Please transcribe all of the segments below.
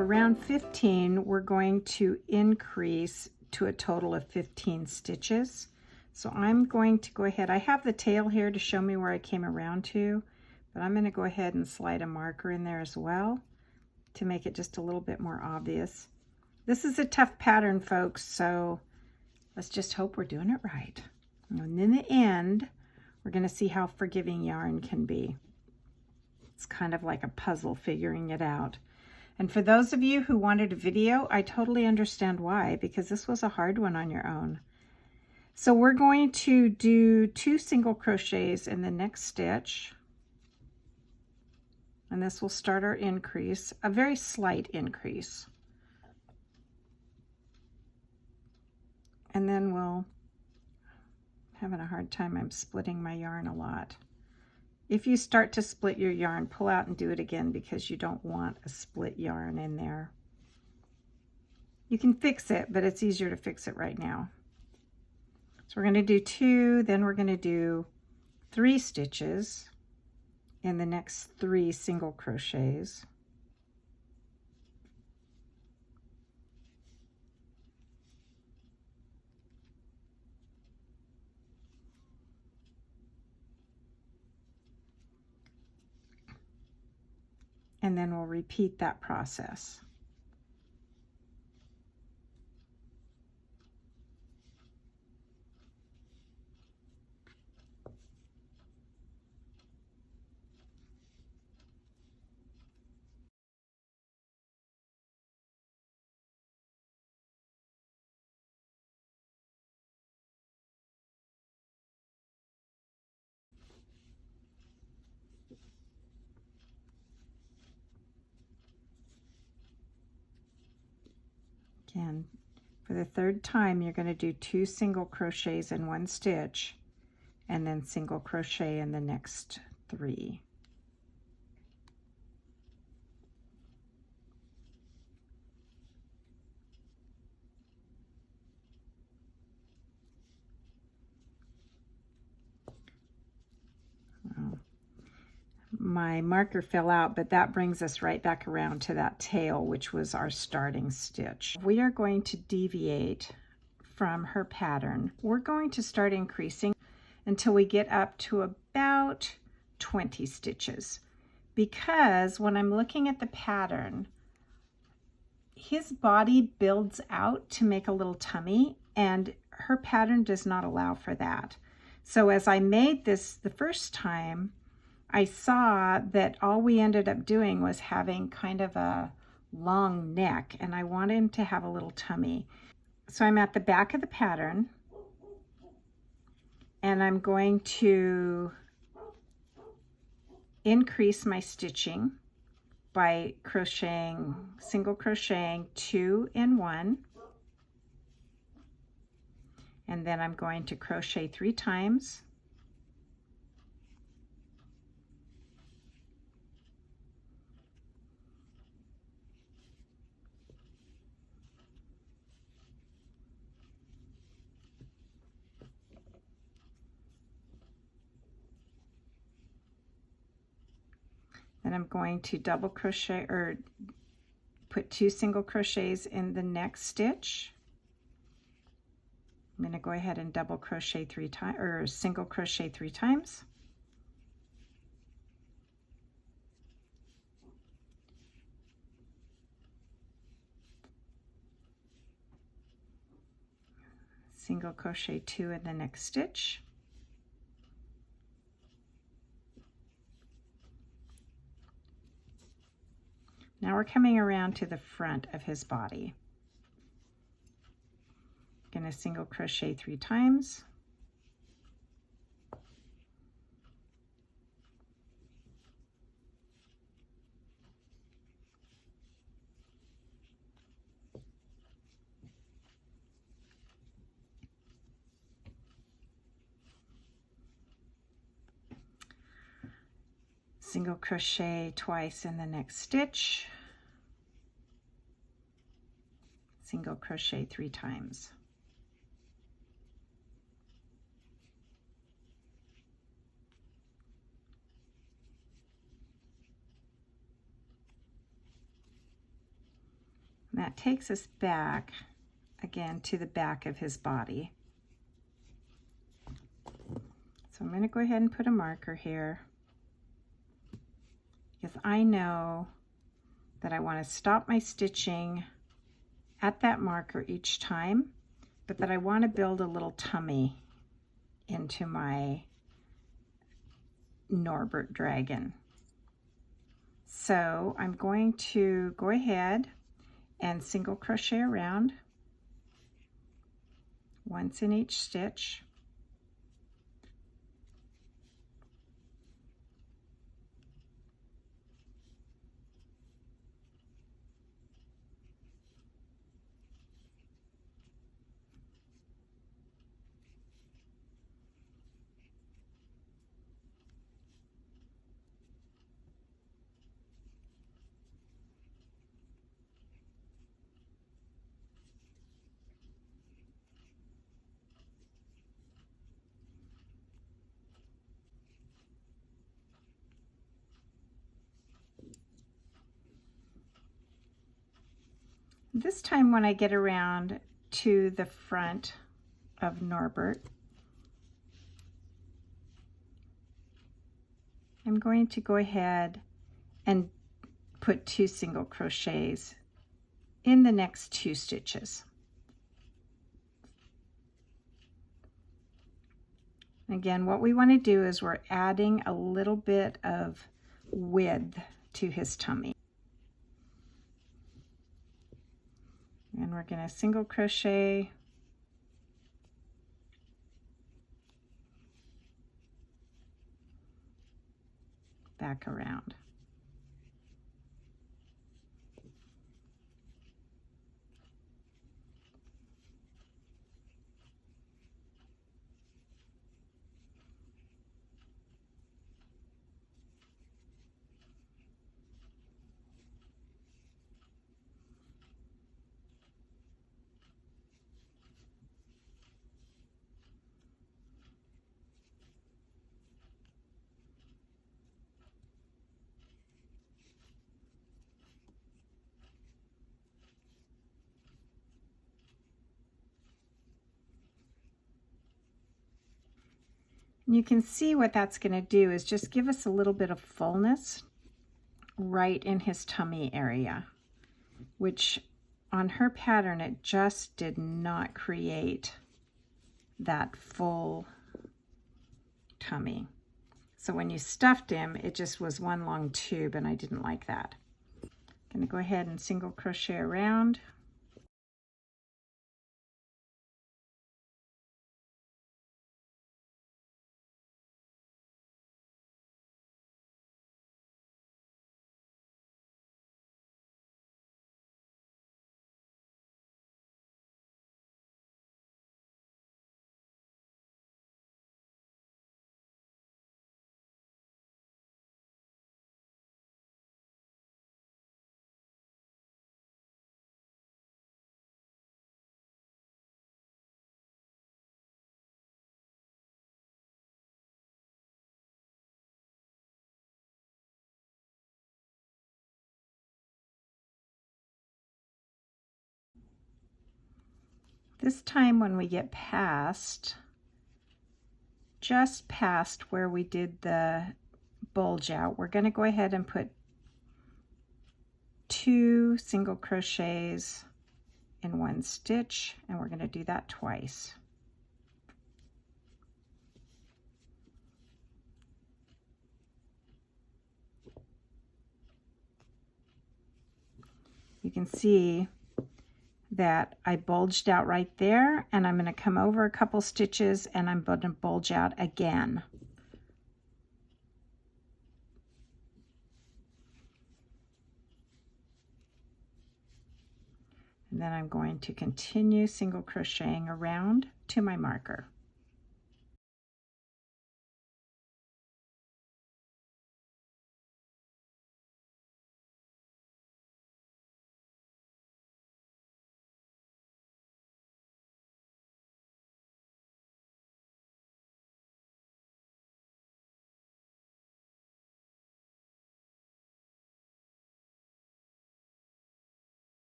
for round 15, we're going to increase to a total of 15 stitches. So I'm going to go ahead, I have the tail here to show me where I came around to, but I'm going to go ahead and slide a marker in there as well to make it just a little bit more obvious. This is a tough pattern, folks, so let's just hope we're doing it right. And in the end, we're going to see how forgiving yarn can be. It's kind of like a puzzle figuring it out. And for those of you who wanted a video, I totally understand why, because this was a hard one on your own. So we're going to do 2 single crochets in the next stitch. And this will start our increase, a very slight increase. And then we'll, having a hard time, I'm splitting my yarn a lot. If you start to split your yarn, pull out and do it again because you don't want a split yarn in there. You can fix it, but it's easier to fix it right now. So we're going to do 2, then we're going to do 3 stitches in the next 3 single crochets. And then we'll repeat that process. Again, for the 3rd time, you're going to do 2 single crochets in 1 stitch and then single crochet in the next 3. My marker fell out, but that brings us right back around to that tail, which was our starting stitch. We are going to deviate from her pattern. We're going to start increasing until we get up to about 20 stitches, because when I'm looking at the pattern, his body builds out to make a little tummy, and her pattern does not allow for that. So as I made this the first time, I saw that all we ended up doing was having kind of a long neck, and I wanted him to have a little tummy. So I'm at the back of the pattern, and I'm going to increase my stitching by crocheting, single crocheting 2 in 1, and then I'm going to crochet 3 times. Then I'm going to double crochet or put 2 single crochets in the next stitch. I'm going to go ahead and double crochet 3 times, or single crochet 3 times. Single crochet 2 in the next stitch. Now we're coming around to the front of his body. Going to single crochet 3 times. Single crochet twice in the next stitch. Single crochet 3 times. And that takes us back again to the back of his body. So I'm going to go ahead and put a marker here, because I know that I want to stop my stitching at that marker each time, but that I want to build a little tummy into my Norbert Dragon. So I'm going to go ahead and single crochet around once in each stitch. This time when I get around to the front of Norbert, I'm going to go ahead and put 2 single crochets in the next 2 stitches. Again, what we want to do is we're adding a little bit of width to his tummy. And we're going to single crochet back around. And you can see what that's going to do is just give us a little bit of fullness right in his tummy area, which on her pattern it just did not create that full tummy. So when you stuffed him, it just was one long tube, and I didn't like that. I'm going to go ahead and single crochet around. This time when we get past, just past where we did the bulge out, we're going to go ahead and put 2 single crochets in 1 stitch, and we're going to do that twice. You can see that I bulged out right there, and I'm going to come over a couple stitches and I'm going to bulge out again. And then I'm going to continue single crocheting around to my marker.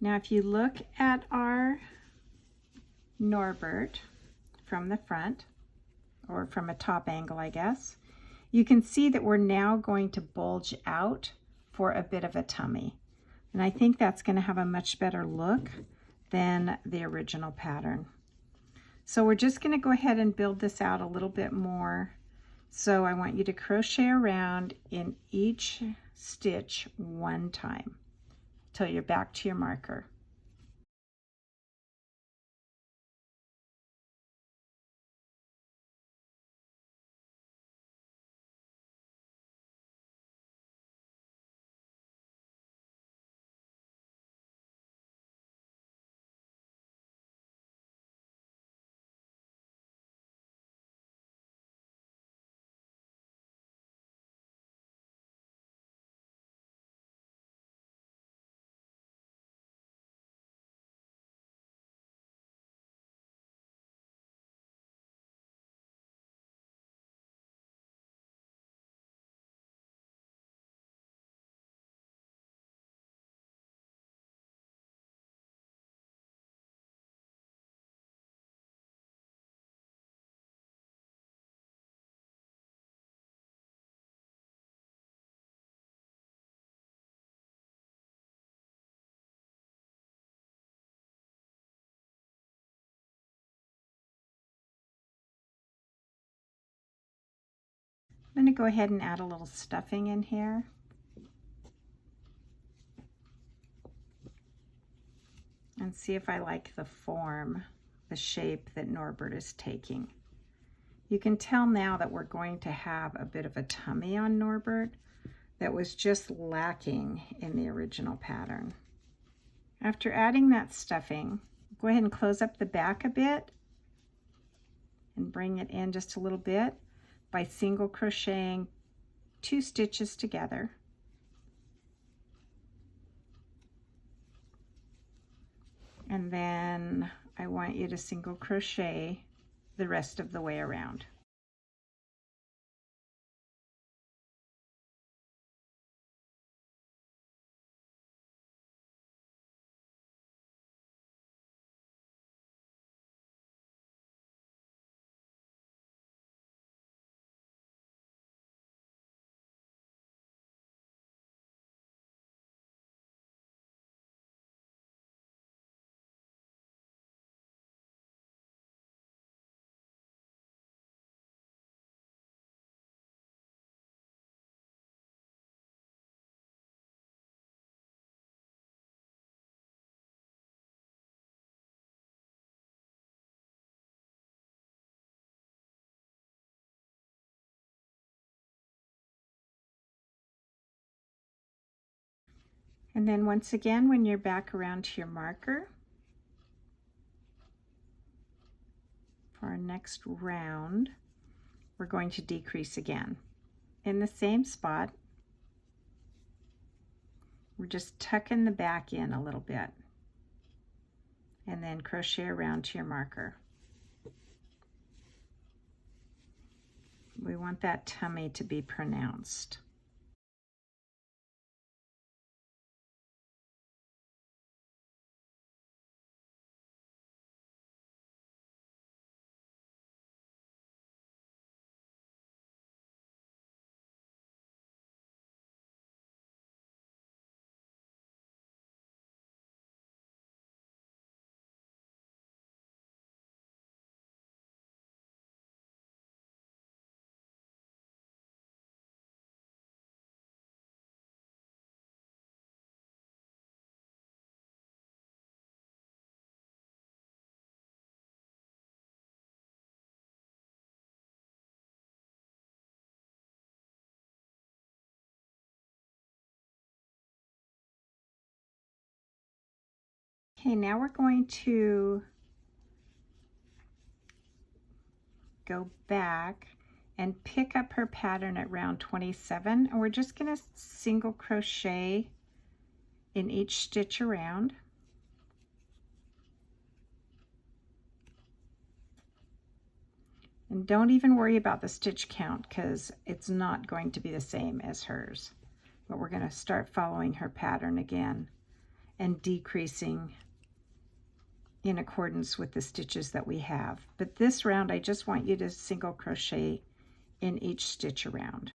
Now if you look at our Norbert from the front, or from a top angle I guess, you can see that we're now going to bulge out for a bit of a tummy. And I think that's going to have a much better look than the original pattern. So we're just going to go ahead and build this out a little bit more. So I want you to crochet around in each stitch one time till you're back to your marker. I'm going to go ahead and add a little stuffing in here. And see if I like the form, the shape that Norbert is taking. You can tell now that we're going to have a bit of a tummy on Norbert that was just lacking in the original pattern. After adding that stuffing, go ahead and close up the back a bit and bring it in just a little bit by single crocheting 2 stitches together. And then I want you to single crochet the rest of the way around. And then once again, when you're back around to your marker, for our next round, we're going to decrease again. In the same spot, we're just tucking the back in a little bit and then crochet around to your marker. We want that tummy to be pronounced. Okay, now we're going to go back and pick up her pattern at round 27, and we're just going to single crochet in each stitch around. And don't even worry about the stitch count because it's not going to be the same as hers. But we're going to start following her pattern again. and decreasing in accordance with the stitches that we have. But this round, I just want you to single crochet in each stitch around.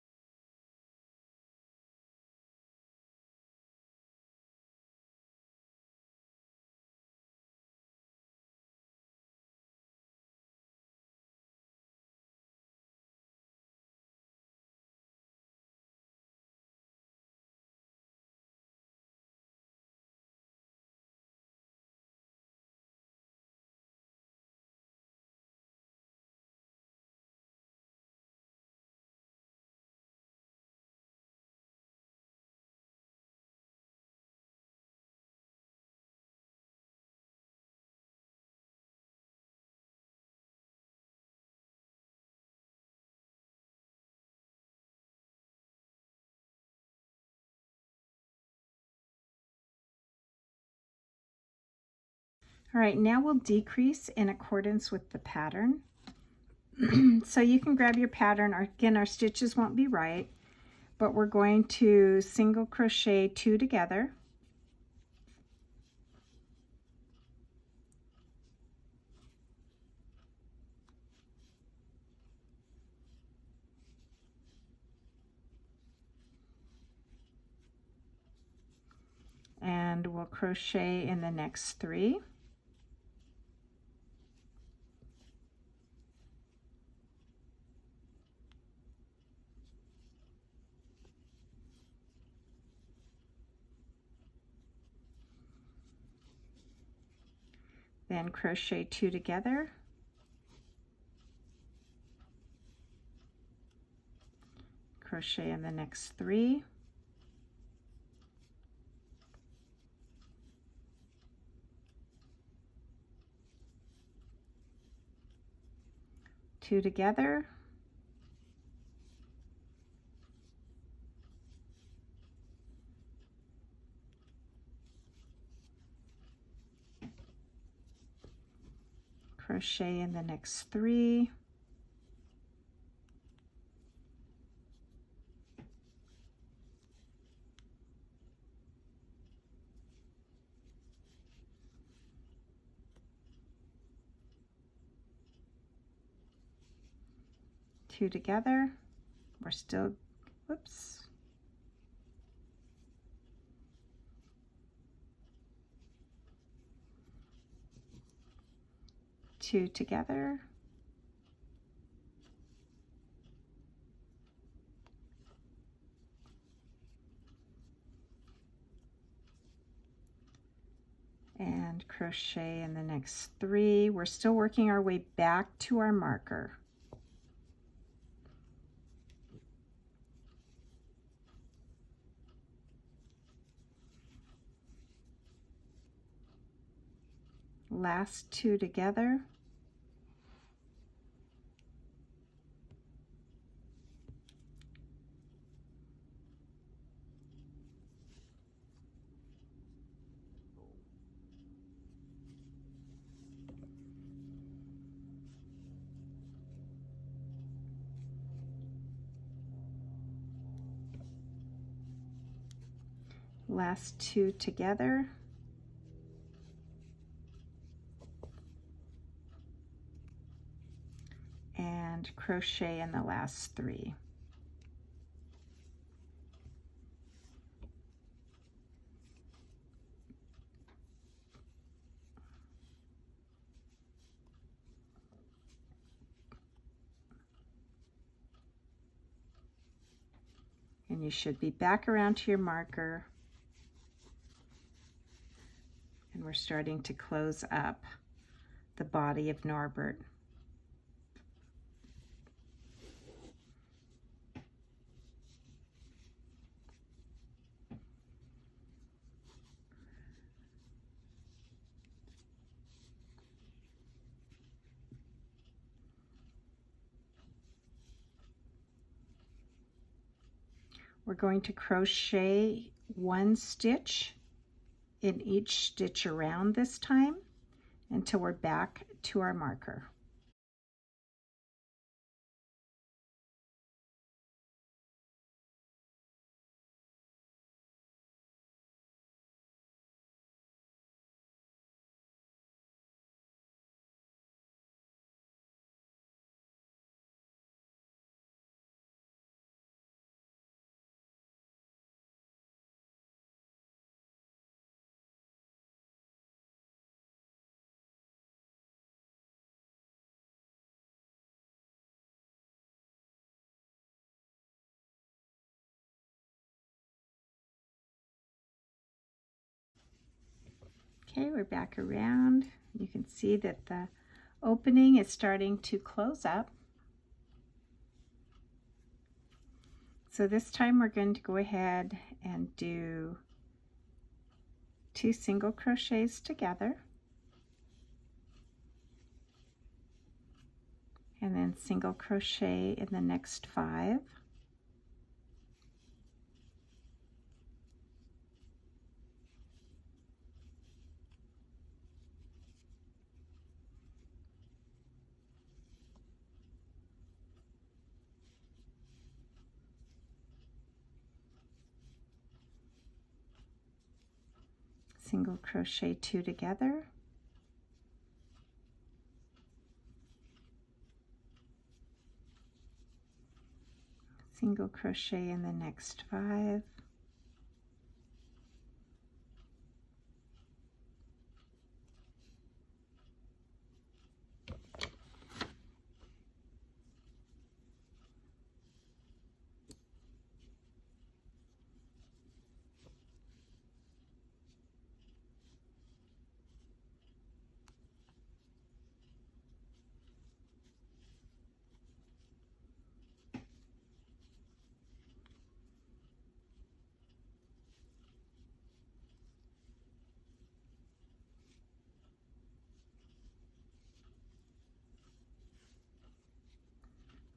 All right, now we'll decrease in accordance with the pattern. So you can grab your pattern. Again, our stitches won't be right, but we're going to single crochet 2 together. And we'll crochet in the next 3. Then crochet 2 together, crochet in the next 3, two together, crochet in the next 3, two together. We're still, whoops, two together, and crochet in the next 3. We're still working our way back to our marker. Last 2 together, last 2 together, and crochet in the last 3. And you should be back around to your marker. And we're starting to close up the body of Norbert. We're going to crochet 1 stitch in each stitch around this time until we're back to our marker. Okay, we're back around. You can see that the opening is starting to close up. So this time we're going to go ahead and do 2 single crochets together, and then single crochet in the next 5, single crochet 2 together, single crochet in the next 5,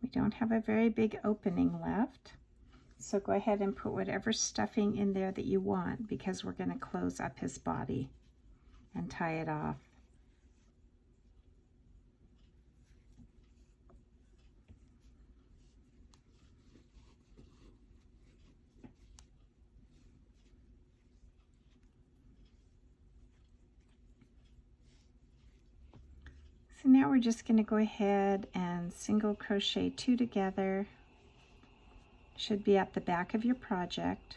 we don't have a very big opening left. So go ahead and put whatever stuffing in there that you want, because we're going to close up his body and tie it off. So now we're just going to go ahead and single crochet 2 together. Should be at the back of your project.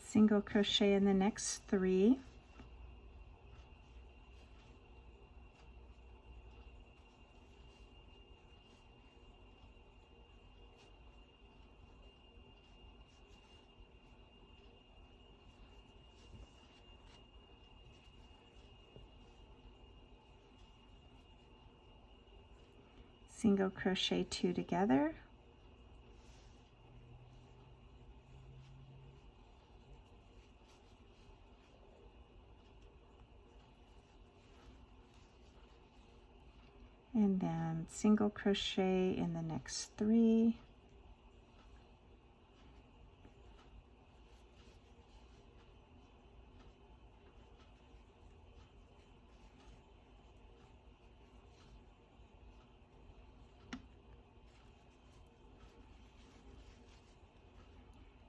Single crochet in the next 3. Single crochet 2 together, and then single crochet in the next 3,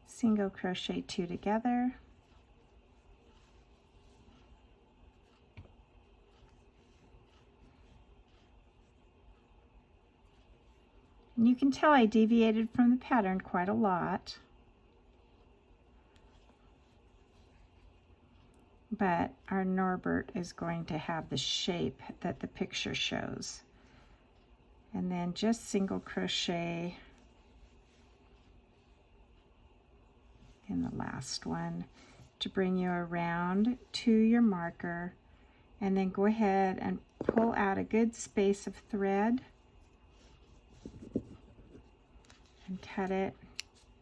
single crochet 2 together, and you can tell I deviated from the pattern quite a lot, but our Norbert is going to have the shape that the picture shows. And then just single crochet in the last one to bring you around to your marker, and then go ahead and pull out a good space of thread and cut it.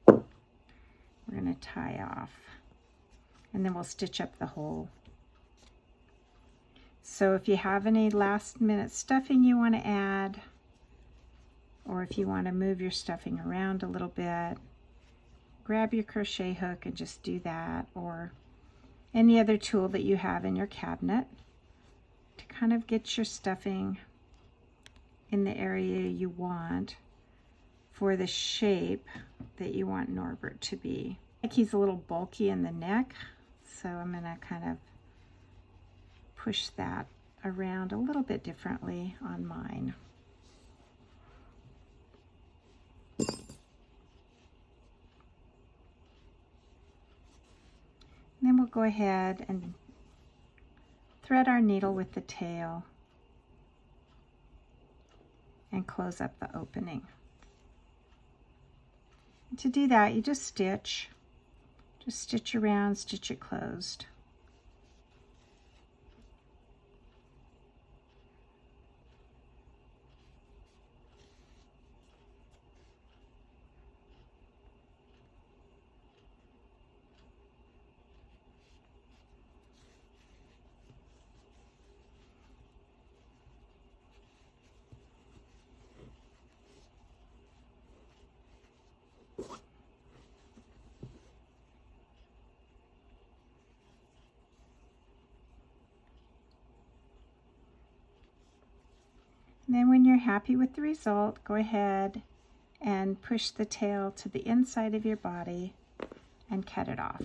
We're going to tie off, and then we'll stitch up the hole. So if you have any last minute stuffing you want to add, or if you want to move your stuffing around a little bit, grab your crochet hook and just do that, or any other tool that you have in your cabinet to kind of get your stuffing in the area you want for the shape that you want Norbert to be. Like he's a little bulky in the neck, so I'm going to kind of push that around a little bit differently on mine. Then we'll go ahead and thread our needle with the tail and close up the opening. To do that, you just stitch around, stitch it closed. And then when you're happy with the result, go ahead and push the tail to the inside of your body and cut it off.